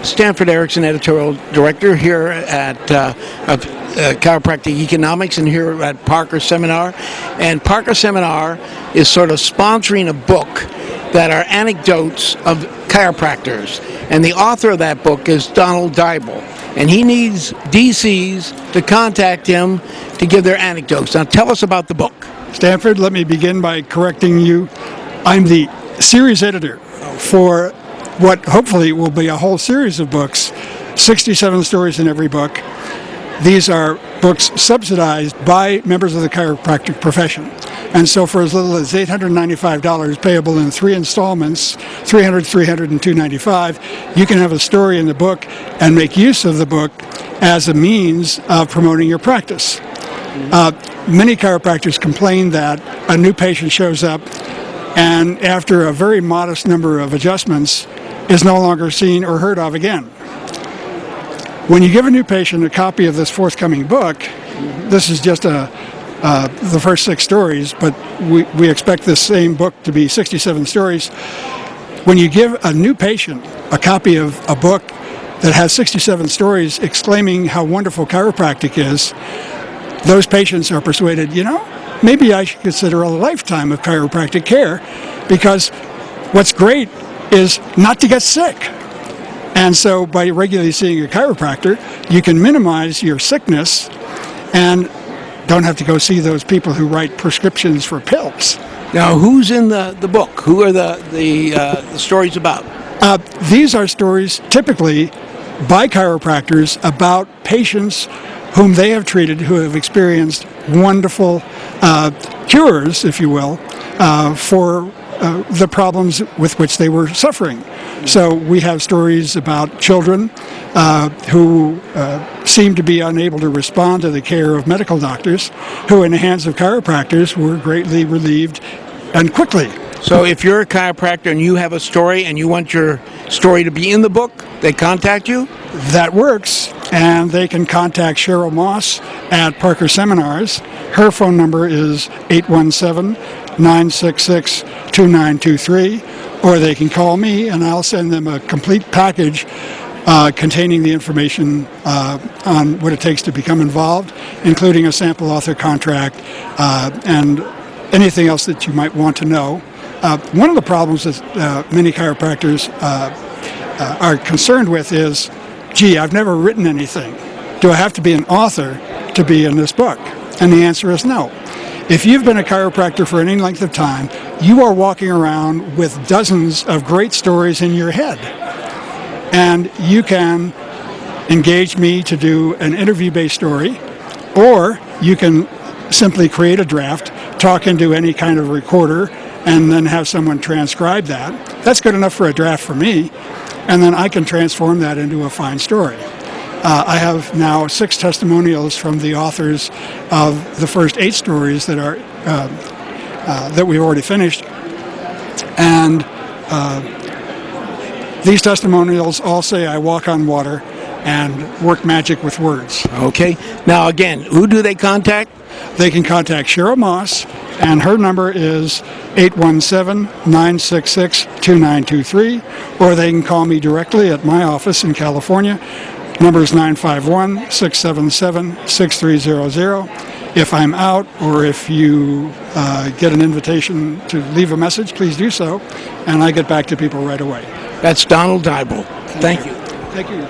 Stanford Erickson, editorial director here at Chiropractic Economics, and here at Parker Seminar. And Parker Seminar is sort of sponsoring a book that are anecdotes of chiropractors. And the author of that book is Donald Divol. And he needs DCs to contact him to give their anecdotes. Now tell us about the book. Stanford, let me begin by correcting you. I'm the series editor for what hopefully will be a whole series of books, 67 stories in every book. These are books subsidized by members of the chiropractic profession. And so for as little as $895 payable in 3 installments, $300, $300, and $295, you can have a story in the book and make use of the book as a means of promoting your practice. Many chiropractors complain that a new patient shows up and after a very modest number of adjustments is no longer seen or heard of again. When you give a new patient a copy of this forthcoming book, this is just the first 6 stories, but we expect this same book to be 67 stories. When you give a new patient a copy of a book that has 67 stories exclaiming how wonderful chiropractic is, those patients are persuaded, maybe I should consider a lifetime of chiropractic care, because what's great is not to get sick. And so by regularly seeing a chiropractor, you can minimize your sickness and don't have to go see those people who write prescriptions for pills. Now, who's in the book? Who are the stories about? These are stories typically by chiropractors about patients whom they have treated who have experienced wonderful cures, if you will, for the problems with which they were suffering. So we have stories about children who seem to be unable to respond to the care of medical doctors, who in the hands of chiropractors were greatly relieved and quickly. So if you're a chiropractor and you have a story and you want your story to be in the book, they contact you? That works, and they can contact Cheryl Moss at Parker Seminars. Her phone number is 817-966-2923, or they can call me and I'll send them a complete package containing the information on what it takes to become involved, including a sample author contract and anything else that you might want to know. One of the problems that many chiropractors are concerned with is, gee, I've never written anything. Do I have to be an author to be in this book? And the answer is no. If you've been a chiropractor for any length of time, you are walking around with dozens of great stories in your head. And you can engage me to do an interview-based story, or you can simply create a draft, talk into any kind of recorder, and then have someone transcribe that. That's good enough for a draft for me, and then I can transform that into a fine story. I have now 6 testimonials from the authors of the first 8 stories that are that we've already finished, and these testimonials all say I walk on water and work magic with words. Okay. Now again, who do they contact? They can contact Cheryl Moss, and her number is 817-966-2923, or they can call me directly at my office in California. Number is 951-677-6300. If I'm out, or if you get an invitation to leave a message, please do so, and I get back to people right away. That's Donald Divol. Thank you. Thank you.